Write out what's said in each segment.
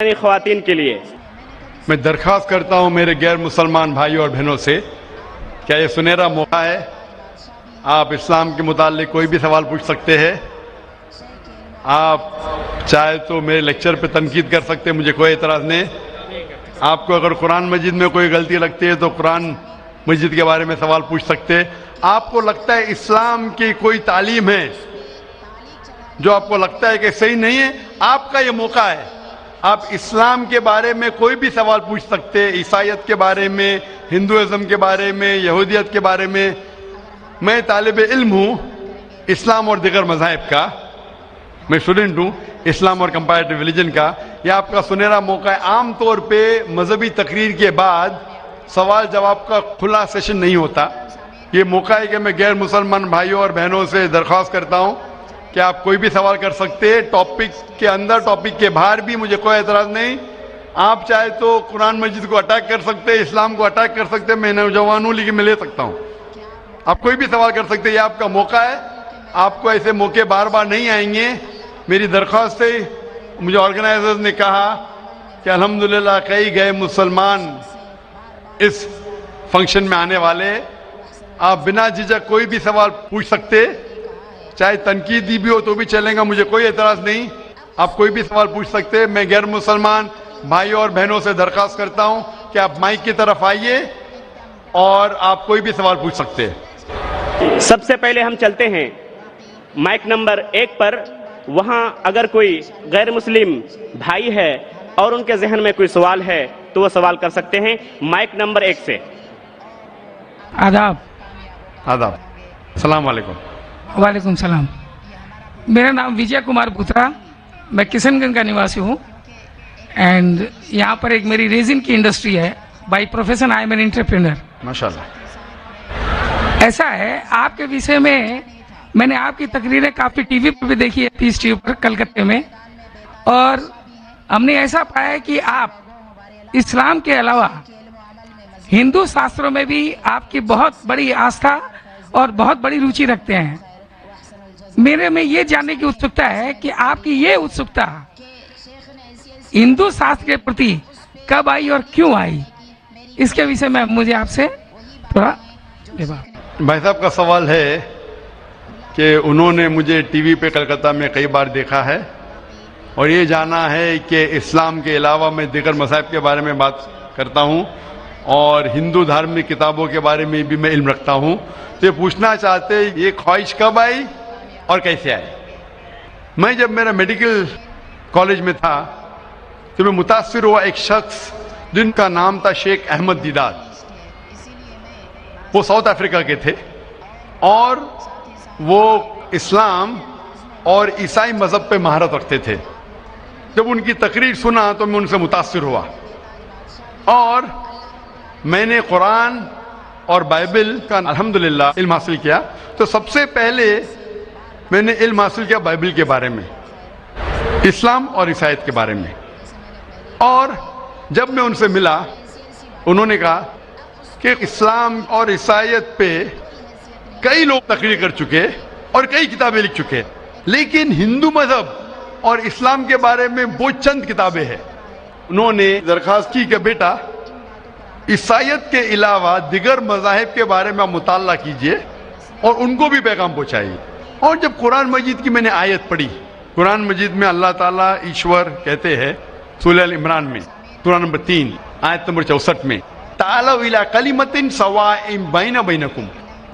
خواتین کے لیے میں درخواست کرتا ہوں میرے غیر مسلمان بھائیوں اور بہنوں سے، کیا یہ سنہرا موقع ہے؟ آپ اسلام کے متعلق کوئی بھی سوال پوچھ سکتے ہیں. آپ چاہے تو میرے لیکچر پہ تنقید کر سکتے ہیں، مجھے کوئی اعتراض نہیں. آپ کو اگر قرآن مجید میں کوئی غلطی لگتی ہے تو قرآن مجید کے بارے میں سوال پوچھ سکتے ہیں. آپ کو لگتا ہے اسلام کی کوئی تعلیم ہے جو آپ کو لگتا ہے کہ صحیح نہیں ہے، آپ کا یہ موقع ہے. آپ اسلام کے بارے میں کوئی بھی سوال پوچھ سکتے ہیں، عیسائیت کے بارے میں، ہندوازم کے بارے میں، یہودیت کے بارے میں. میں طالب علم ہوں اسلام اور دیگر مذاہب کا، میں اسٹوڈنٹ ہوں اسلام اور کمپیریٹو ریلیجن کا. یہ آپ کا سنہرا موقع ہے. عام طور پہ مذہبی تقریر کے بعد سوال جواب کا کھلا سیشن نہیں ہوتا. یہ موقع ہے کہ میں غیر مسلمان بھائیوں اور بہنوں سے درخواست کرتا ہوں کہ آپ کوئی بھی سوال کر سکتے ہیں، ٹاپک کے اندر ٹاپک کے باہر بھی، مجھے کوئی اعتراض نہیں. آپ چاہے تو قرآن مجید کو اٹیک کر سکتے ہیں، اسلام کو اٹیک کر سکتے ہیں. میں نوجوان ہوں لیکن میں لے سکتا ہوں. آپ کوئی بھی سوال کر سکتے ہیں، یہ آپ کا موقع ہے. آپ کو ایسے موقع بار بار نہیں آئیں گے. میری درخواست ہے، مجھے آرگنائزرز نے کہا کہ الحمدللہ کئی گئے مسلمان اس فنکشن میں آنے والے. آپ بنا جھجک کوئی بھی سوال پوچھ سکتے، چاہے تنقیدی بھی ہو تو بھی چلیں گا، مجھے کوئی اعتراض نہیں. آپ کوئی بھی سوال پوچھ سکتے. میں غیر مسلمان بھائیوں اور بہنوں سے درخواست کرتا ہوں کہ آپ مائک کی طرف آئیے اور آپ کوئی بھی سوال پوچھ سکتے. سب سے پہلے ہم چلتے ہیں مائک نمبر 1 پر. وہاں اگر کوئی غیر مسلم بھائی ہے اور ان کے ذہن میں کوئی سوال ہے تو وہ سوال کر سکتے ہیں. مائک نمبر 1 سے. آداب. آداب. السلام علیکم. وعلیکم السلام. میرا نام وجے کمار بھوترا، میں کشن گنج کا نواسی ہوں. اینڈ یہاں پر ایک میری ریزن کی انڈسٹری ہے. By profession I am an entrepreneur. ماشاءاللہ. ایسا ہے آپ کے وشے میں نے آپ کی تقریریں کافی ٹی وی پر بھی دیکھی ہے، پیس ٹی وی پر کلکتے میں، اور ہم نے ایسا پایا کہ آپ اسلام کے علاوہ ہندو شاستروں میں بھی آپ کی بہت بڑی آستھا اور بہت بڑی روچی رکھتے ہیں. میرے میں یہ جاننے کی اتسکتا ہے کہ آپ کی یہ اتسکتا ہندو شاستر کے پرتی کب آئی اور کیوں آئی، اس کے وشے میں مجھے آپ سے تھوڑا بھائی صاحب کا سوال ہے کہ انہوں نے مجھے ٹی وی پہ کلکتہ میں کئی بار دیکھا ہے اور یہ جانا ہے کہ اسلام کے علاوہ میں دیگر مذاہب کے بارے میں بات کرتا ہوں اور ہندو دھارمک کتابوں کے بارے میں بھی میں علم رکھتا ہوں. تو یہ پوچھنا چاہتے یہ خواہش کب آئی اور کیسے آئی. میں جب میرا میڈیکل کالج میں تھا تو میں متاثر ہوا ایک شخص جن کا نام تھا شیخ احمد دیدار. وہ ساؤتھ افریقہ کے تھے اور وہ اسلام اور عیسائی مذہب پہ مہارت رکھتے تھے. جب ان کی تقریر سنا تو میں ان سے متاثر ہوا اور میں نے قرآن اور بائبل کا الحمدللہ علم حاصل کیا. تو سب سے پہلے میں نے علم حاصل کیا بائبل کے بارے میں، اسلام اور عیسائیت کے بارے میں. اور جب میں ان سے ملا انہوں نے کہا کہ اسلام اور عیسائیت پہ کئی لوگ تقریر کر چکے اور کئی کتابیں لکھ چکے، لیکن ہندو مذہب اور اسلام کے بارے میں وہ چند کتابیں ہیں. انہوں نے درخواست کی کہ بیٹا عیسائیت کے علاوہ دیگر مذاہب کے بارے میں آپ مطالعہ کیجئے اور ان کو بھی پیغام پہنچائیے. اور جب قرآن مجید کی میں نے آیت پڑھی، قرآن مجید میں اللہ تعالیٰ ایشور کہتے ہیں سورہ ال عمران میں سورہ نمبر 3 آیت نمبر 64 میں تعالوا الی کلمۃ سواء بین بینکم،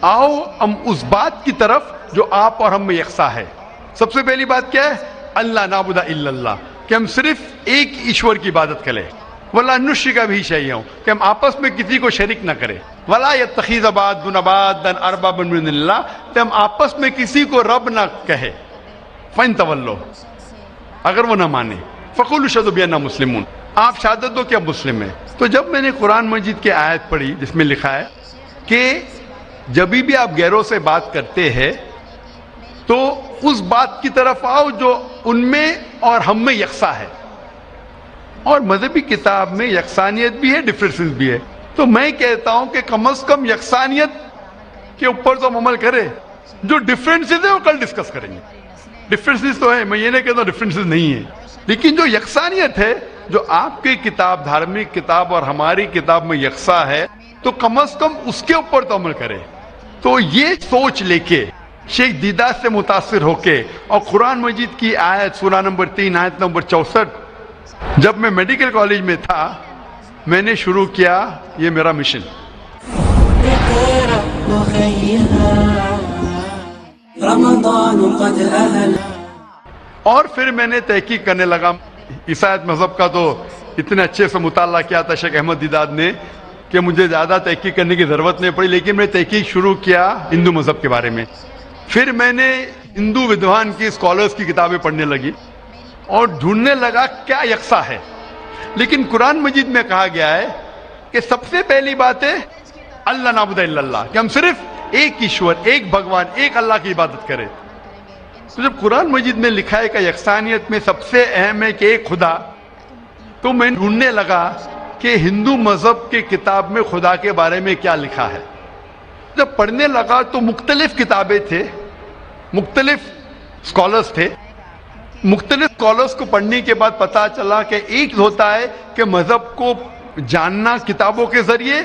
آؤ ہم اس بات کی طرف جو آپ اور ہم میں یکساں ہے. سب سے پہلی بات کیا ہے؟ اللہ نعبد الا اللہ، کہ ہم صرف ایک ایشور کی عبادت کریں. ولا نشرک بہ شیئا، کہ ہم آپس میں کسی کو شریک نہ کریں. ولا یتخذ بعضنا بعضا اربابا من دون اللہ، کہ ہم آپس میں کسی کو رب نہ کہے. فإن تولوا، اگر وہ نہ مانے، فقولوا اشہدوا بأننا مسلمون، آپ شہادت دو کہ اب مسلم ہیں. تو جب میں نے قرآن مجید کی آیت پڑھی جس میں لکھا ہے کہ جب بھی آپ غیروں سے بات کرتے ہیں تو اس بات کی طرف آؤ جو ان میں اور ہم میں یکساں ہے. اور مذہبی کتاب میں یکسانیت بھی ہے، ڈفرینسز بھی ہے. تو میں کہتا ہوں کہ کم از کم یکسانیت کے اوپر تو ہم عمل کریں. جو ڈفرینسز ہے وہ کل ڈسکس کریں گے. ڈفرینسز تو ہے، میں یہ نہیں کہتا ہوں ڈفرینسز نہیں ہے، لیکن جو یکسانیت ہے جو آپ کی کتاب دھارمک کتاب اور ہماری کتاب میں یکساں ہے تو کم از کم اس کے اوپر تو عمل کرے. تو یہ سوچ لے کے شیخ دیدار سے متاثر ہو کے اور قرآن مجید کی آیت سورہ نمبر 3 آیت نمبر 64 جب میں میڈیکل کالج میں تھا میں نے شروع کیا یہ میرا مشن. اور پھر میں نے تحقیق کرنے لگا. عیسائیت مذہب کا تو اتنے اچھے سے مطالعہ کیا تھا شیخ احمد دیداد نے کہ مجھے زیادہ تحقیق کرنے کی ضرورت نہیں پڑی, لیکن میں تحقیق شروع کیا ہندو مذہب کے بارے میں. پھر میں نے ہندو ودوان کی اسکالرس کی کتابیں پڑھنے لگی اور ڈھونڈنے لگا کیا یکساں ہے. لیکن قرآن مجید میں کہا گیا ہے کہ سب سے پہلی بات ہے اللہ نعبد الا اللہ, کہ ہم صرف ایک ایشور, ایک بھگوان, ایک اللہ کی عبادت کریں. تو جب قرآن مجید میں لکھا ہے کہ یکسانیت میں سب سے اہم ہے کہ ایک خدا, تو میں ڈھونڈنے لگا کہ ہندو مذہب کے کتاب میں خدا کے بارے میں کیا لکھا ہے. جب پڑھنے لگا تو مختلف کتابیں تھے, مختلف اسکالرس تھے. مختلف اسکالرس کو پڑھنے کے بعد پتا چلا کہ ایک ہوتا ہے کہ مذہب کو جاننا کتابوں کے ذریعے,